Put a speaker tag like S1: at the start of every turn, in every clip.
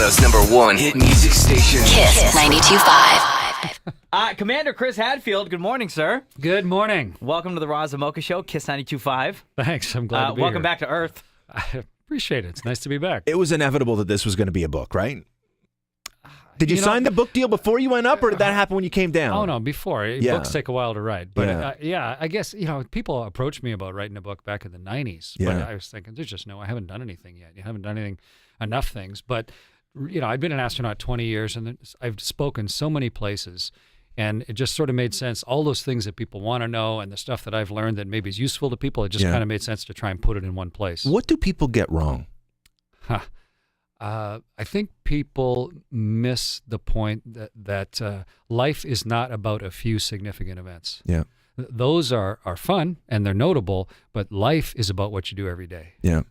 S1: Canada's #1 hit music station.
S2: KiSS 92.5.
S3: Commander Chris Hadfield, good morning, sir.
S4: Good morning.
S3: Welcome to the Roz Mocha Show, KiSS 92.5.
S4: Thanks. I'm glad to be
S3: welcome
S4: here.
S3: back to Earth.
S4: I appreciate it. It's nice to be back.
S5: It was inevitable that this was going to be a book, right? Did you sign the book deal before you went up, or did that happen when you came down?
S4: Oh, no, before.
S5: Yeah.
S4: Books take a while to write. But
S5: Yeah.
S4: I guess, people approached me about writing a book back in the 90s. But
S5: Yeah.
S4: I was thinking, there's just I haven't done anything yet. You haven't done enough things. But, I've been an astronaut 20 years, and I've spoken so many places. And it just sort of made sense. All those things that people want to know and the stuff that I've learned that maybe is useful to people, it just kind of made sense to try and put it in one place.
S5: What do people get wrong?
S4: I think people miss the point that life is not about a few significant events.
S5: Yeah.
S4: Those are fun and they're notable, but life is about what you do every day.
S5: Yeah.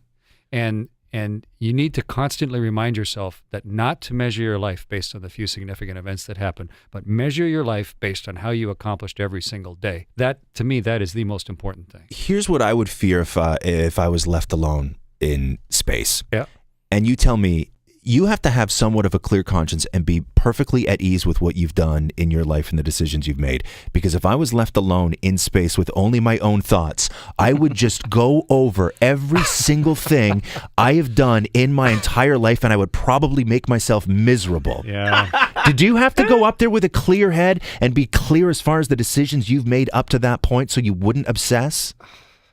S4: And you need to constantly remind yourself that not to measure your life based on the few significant events that happen, but measure your life based on how you accomplished every single day. That, to me, that is the most important thing.
S5: Here's what I would fear if I was left alone in space.
S4: Yeah.
S5: And you tell me, you have to have somewhat of a clear conscience and be perfectly at ease with what you've done in your life and the decisions you've made. Because if I was left alone in space with only my own thoughts, I would just go over every single thing I have done in my entire life, and I would probably make myself miserable.
S4: Yeah.
S5: Did you have to go up there with a clear head and be clear as far as the decisions you've made up to that point so you wouldn't obsess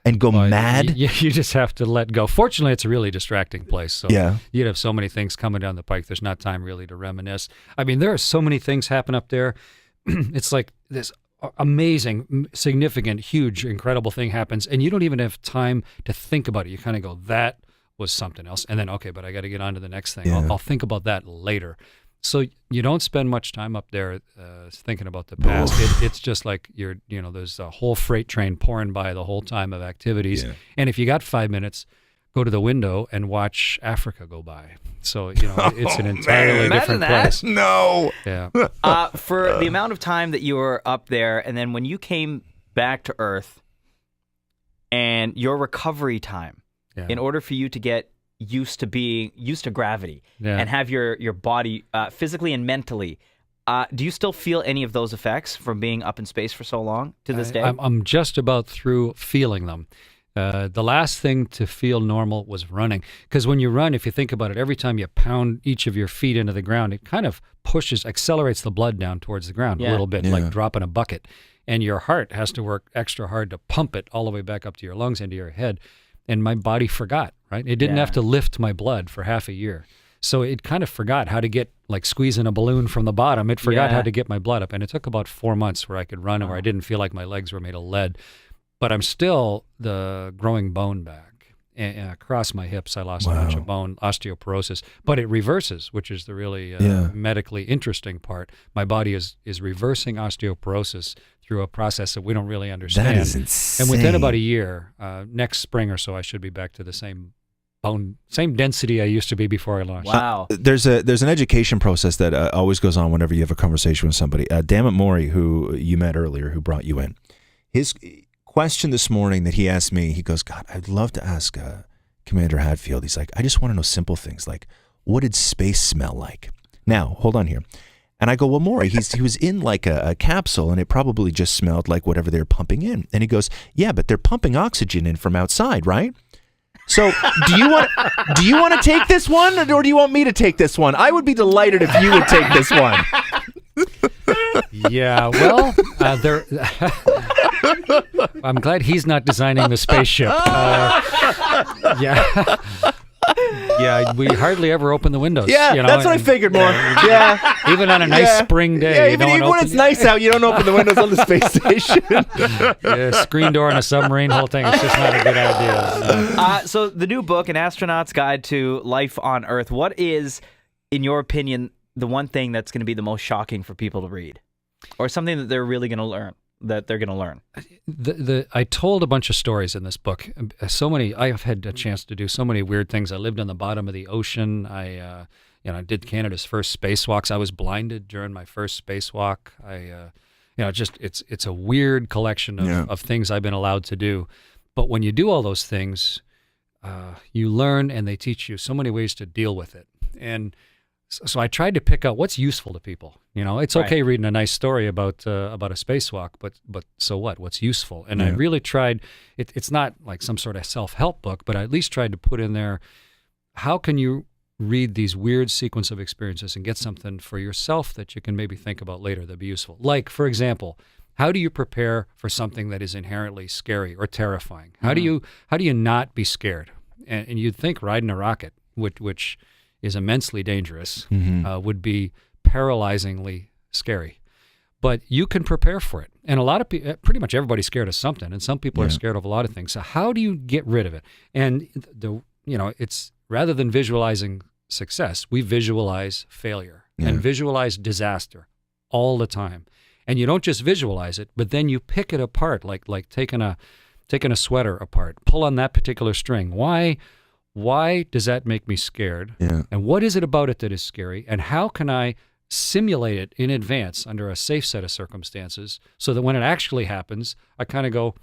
S5: and go mad?
S4: You just have to let go. Fortunately, it's a really distracting place. So you'd have so many things coming down the pike. There's not time really to reminisce. I mean, there are so many things happen up there. It's like this amazing, significant, huge, incredible thing happens, and you don't even have time to think about it. You kind of go, that was something else. And then, okay, but I got to get on to the next thing.
S5: Yeah.
S4: I'll think about that later. So you don't spend much time up there thinking about the past. It's just like there's a whole freight train pouring by the whole time of activities. Yeah. And if you got 5 minutes, go to the window and watch Africa go by. So, it's an entirely different place.
S5: No.
S4: Yeah.
S3: For the amount of time that you were up there, and then when you came back to Earth and your recovery time, in order for you to get used to gravity and have your body physically and mentally, do you still feel any of those effects from being up in space for so long to this day?
S4: I'm just about through feeling them. The last thing to feel normal was running, because when you run, if you think about it, every time you pound each of your feet into the ground, it kind of accelerates the blood down towards the ground a little bit, like dropping a bucket, and your heart has to work extra hard to pump it all the way back up to your lungs, into your head. And my body forgot, right? It didn't have to lift my blood for half a year. So it kind of forgot how to get, like squeezing a balloon from the bottom. It forgot how to get my blood up. And it took about 4 months where I could run and where I didn't feel like my legs were made of lead. But I'm still the growing bone back. And across my hips, I lost a bunch of bone, osteoporosis. But it reverses, which is the really medically interesting part. My body is reversing osteoporosis through a process that we don't really understand.
S5: That is insane.
S4: And within about a year, next spring or so, I should be back to the same bone, same density I used to be before I launched.
S3: Wow.
S5: There's an education process that always goes on whenever you have a conversation with somebody. Dammit Maury, who you met earlier, who brought you in, his question this morning that he asked me, he goes, God, I'd love to ask Commander Hadfield. He's like, I just want to know simple things like, what did space smell like? Now, hold on here. And I go, well, Maury, he was in like a capsule, and it probably just smelled like whatever they're pumping in. And he goes, yeah, but they're pumping oxygen in from outside, right? So do you want to take this one, or do you want me to take this one? I would be delighted if you would take this one.
S4: Yeah, well, I'm glad he's not designing the spaceship. Yeah, we hardly ever open the windows.
S5: Yeah, that's what I figured, more. Yeah.
S4: Even on a nice spring day.
S5: Yeah, even when it's nice out, you don't open the windows on the space station.
S4: Screen door on a submarine, whole thing, it's just not a good idea.
S3: So the new book, An Astronaut's Guide to Life on Earth, what is, in your opinion, the one thing that's going to be the most shocking for people to read? Or something that they're really going to learn? I told a bunch of stories in this book. I have had a chance to do so many weird things. I lived on the bottom of the ocean. I did Canada's first spacewalks. I was blinded during my first spacewalk. It's a weird collection of things I've been allowed to do. But when you do all those things, you learn, and they teach you so many ways to deal with it. And
S4: So I tried to pick out what's useful to people. It's okay reading a nice story about a spacewalk, but so what? What's useful? And I really tried. It's not like some sort of self-help book, but I at least tried to put in there, how can you read these weird sequence of experiences and get something for yourself that you can maybe think about later that'd be useful. Like, for example, how do you prepare for something that is inherently scary or terrifying? How do you not be scared? And you'd think riding a rocket, which is immensely dangerous, would be paralyzingly scary. But you can prepare for it. And a lot of people, pretty much everybody's scared of something, and some people are scared of a lot of things. So how do you get rid of it? And it's rather than visualizing success, we visualize failure and visualize disaster all the time. And you don't just visualize it, but then you pick it apart, like taking a sweater apart. Pull on that particular string. Why does that make me scared? Yeah. And what is it about it that is scary? And how can I simulate it in advance under a safe set of circumstances so that when it actually happens, I kind of go,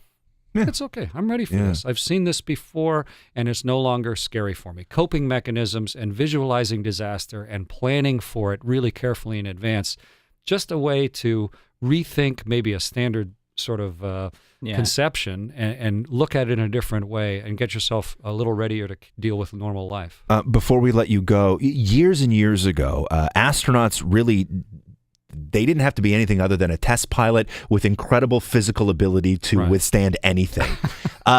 S4: it's okay. I'm ready for this. I've seen this before, and it's no longer scary for me. Coping mechanisms and visualizing disaster and planning for it really carefully in advance, just a way to rethink maybe a standard sort of conception and look at it in a different way and get yourself a little readier to deal with normal life.
S5: Before we let you go, years and years ago, astronauts really... they didn't have to be anything other than a test pilot with incredible physical ability to withstand anything.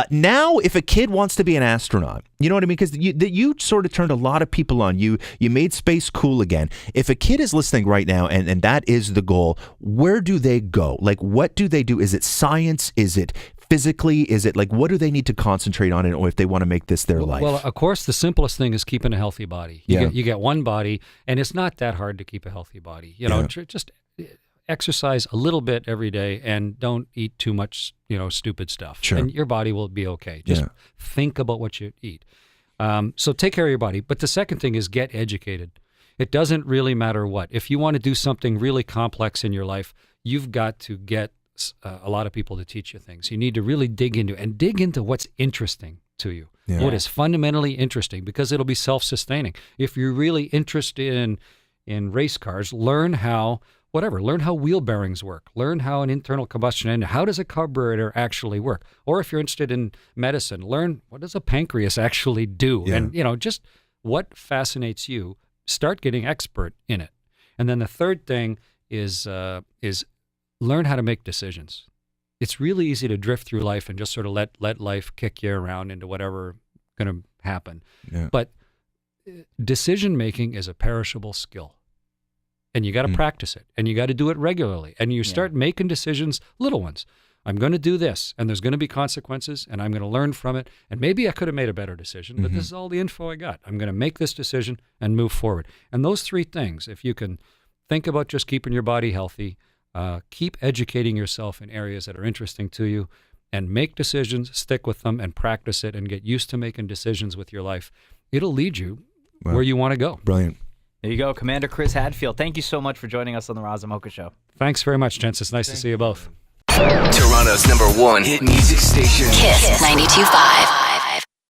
S5: Now, if a kid wants to be an astronaut, you know what I mean? Because you sort of turned a lot of people on. You made space cool again. If a kid is listening right now and that is the goal, where do they go? Like, what do they do? Is it science? Is it physically? Is it like, what do they need to concentrate on or if they want to make this their life?
S4: Well, of course, the simplest thing is keeping a healthy body. You get one body, and it's not that hard to keep a healthy body. Just exercise a little bit every day and don't eat too much, stupid stuff.
S5: Sure.
S4: And your body will be okay. Just think about what you eat. So take care of your body. But the second thing is get educated. It doesn't really matter what. If you want to do something really complex in your life, you've got to get a lot of people to teach you things. You need to really dig into what's interesting to you. What is fundamentally interesting, because it'll be self-sustaining. If you're really interested in race cars, learn how wheel bearings work. Learn how an internal combustion engine, how does a carburetor actually work? Or if you're interested in medicine, learn what does a pancreas actually do? Yeah. And, just what fascinates you, start getting expert in it. And then the third thing is learn how to make decisions. It's really easy to drift through life and just sort of let life kick you around into whatever going to happen. Yeah. But decision making is a perishable skill. And you got to practice it, and you got to do it regularly. And you start making decisions, little ones. I'm going to do this, and there's going to be consequences, and I'm going to learn from it. And maybe I could have made a better decision, but this is all the info I got. I'm going to make this decision and move forward. And those three things, if you can think about just keeping your body healthy, keep educating yourself in areas that are interesting to you, and make decisions, stick with them, and practice it, and get used to making decisions with your life, it'll lead you where you want to go.
S5: Brilliant.
S3: There you go, Commander Chris Hadfield. Thank you so much for joining us on the Roz Mocha Show.
S4: Thanks very much, gents. It's nice to see you both.
S1: Toronto's #1 hit music station.
S2: KiSS 92.5.